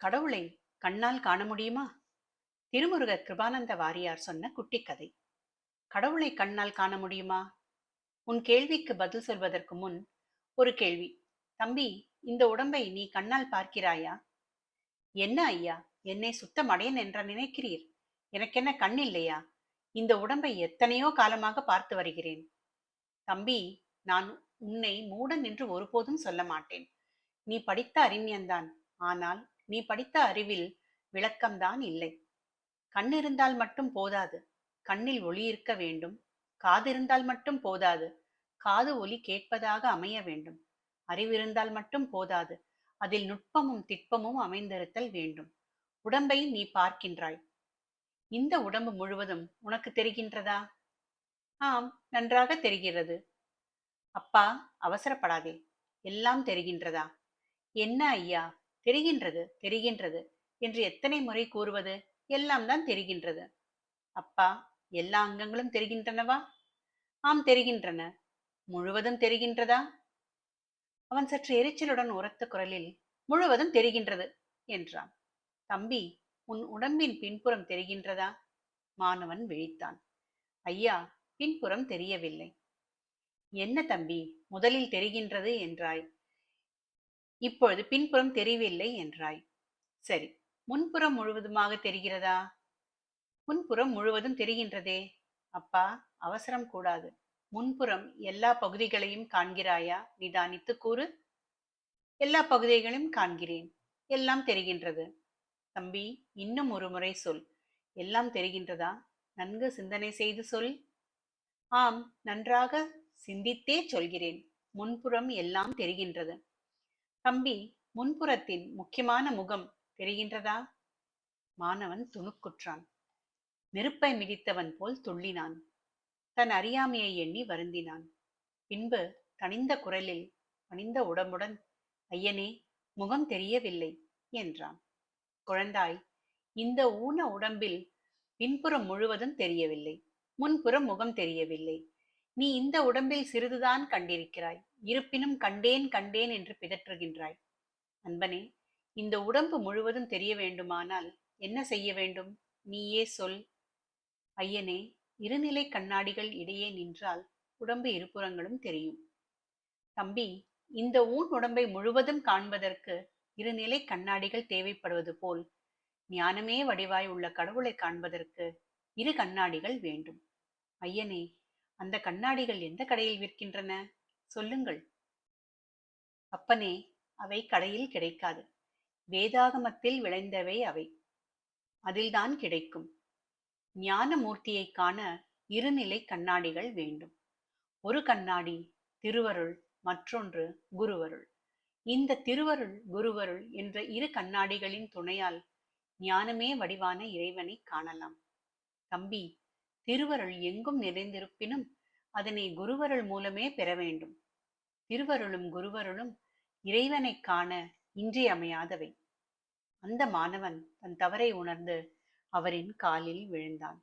கடவுளை கண்ணால் காண முடியுமா? திருமுருக கிருபானந்த வாரியார் சொன்ன குட்டி கதை. கடவுளை கண்ணால் காண முடியுமா? உன் கேள்விக்கு பதில் சொல்வதற்கு முன் ஒரு கேள்வி. தம்பி, இந்த உடம்பை நீ கண்ணால் பார்க்கிறாயா? என்ன ஐயா, என்னை சுத்த மடையன் என்ற நினைக்கிறீர்? எனக்கென்ன கண் இல்லையா? இந்த உடம்பை எத்தனையோ காலமாக பார்த்து வருகிறேன். தம்பி, நான் உன்னை மூடன் என்று ஒருபோதும் சொல்ல மாட்டேன். நீ படித்த அறிஞன்தான். ஆனால் நீ படித்த அறிவில் விளக்கம்தான் இல்லை. கண் இருந்தால் மட்டும் போதாது, கண்ணில் ஒளி இருக்க வேண்டும். காது இருந்தால் மட்டும் போதாது, காது ஒலி கேட்பதாக அமைய வேண்டும். அறிவிருந்தால் மட்டும் போதாது, அதில் நுட்பமும் திட்பமும் அமைந்திருத்தல் வேண்டும். உடம்பை நீ பார்க்கின்றாய். இந்த உடம்பு முழுவதும் உனக்கு தெரிகின்றதா? ஆம், நன்றாக தெரிகிறது. அப்பா, அவசரப்படாதே. எல்லாம் தெரிகின்றதா? என்ன ஐயா, தெரிகின்றது தெரிகின்றது என்று எத்தனை முறை கூறுவது? எல்லாம் தான் தெரிகின்றது. அப்பா, எல்லா அங்கங்களும் தெரிகின்றனவா? ஆம், தெரிகின்றன. முழுவதும் தெரிகின்றதா? அவன் சற்று எரிச்சலுடன் உரத்த குரலில் முழுவதும் தெரிகின்றது என்றான். தம்பி, உன் உடம்பின் பின்புறம் தெரிகின்றதா? மாணவன் விழித்தான். ஐயா, பின்புறம் தெரியவில்லை. என்ன தம்பி, முதலில் தெரிகின்றது என்றாய், இப்பொழுது பின்புறம் தெரியவில்லை என்றாய். சரி, முன்புறம் முழுவதுமாக தெரிகிறதா? முன்புறம் முழுவதும் தெரிகின்றதே. அப்பா, அவசரம் கூடாது. முன்புறம் எல்லா பகுதிகளையும் காண்கிறாயா? நிதானித்து கூறு. எல்லா பகுதிகளையும் காண்கிறேன். எல்லாம் தெரிகின்றது. தம்பி, இன்னும் ஒரு முறை சொல். எல்லாம் தெரிகின்றதா? நன்கு சிந்தனை செய்து சொல். ஆம், நன்றாக சிந்தித்தே சொல்கிறேன். முன்புறம் எல்லாம் தெரிகின்றது. தம்பி, முன்புறத்தின் முக்கியமான முகம் தெரிகின்றதா? மாணவன் துணுக்குற்றான். நெருப்பை மிதித்தவன் போல் துள்ளினான். தன் அறியாமையை எண்ணி வருந்தினான். பின்பு தனிந்த குரலில் பணிந்த உடம்புடன், ஐயனே, முகம் தெரியவில்லை என்றான். குழந்தாய், இந்த ஊன உடம்பில் பின்புறம் முழுவதும் தெரியவில்லை, முன்புறம் முகம் தெரியவில்லை. நீ இந்த உடம்பில் சிறிதுதான் கண்டிருக்கிறாய். இருப்பினும் கண்டேன் கண்டேன் என்று பிதற்றுகின்றாய். அன்பனே, இந்த உடம்பு முழுவதும் தெரிய வேண்டுமானால் என்ன செய்ய வேண்டும்? நீயே சொல். ஐயனே, இருநிலை கண்ணாடிகள் இடையே நின்றால் உடம்பு இருபுறங்களும் தெரியும். தம்பி, இந்த ஊன் உடம்பை முழுவதும் காண்பதற்கு இருநிலை கண்ணாடிகள் தேவைப்படுவது போல் ஞானமே வடிவாய் உள்ள கடவுளை காண்பதற்கு இரு கண்ணாடிகள் வேண்டும். ஐயனே, அந்த கண்ணாடிகள் எந்த கடையில் விற்கின்றன? சொல்லுங்கள். அப்பனே, அவை கடையில் கிடைக்காது. வேதாகமத்தில் விளைந்தவை அவை. அதில்தான் கிடைக்கும். ஞான மூர்த்தியை காண இருநிலை கண்ணாடிகள் வேண்டும். ஒரு கண்ணாடி திருவருள், மற்றொன்று குருவருள். இந்த திருவருள் குருவருள் என்ற இரு கண்ணாடிகளின் துணையால் ஞானமே வடிவான இறைவனை காணலாம். தம்பி, திருவருள் எங்கும் நிறைந்திருப்பினும் அதனை குருவருள் மூலமே பெற வேண்டும். திருவருளும் குருவருளும் இறைவனை காண இன்றியமையாதவை. அந்த மாணவன் தன் தவறை உணர்ந்து அவரின் காலில் விழுந்தான்.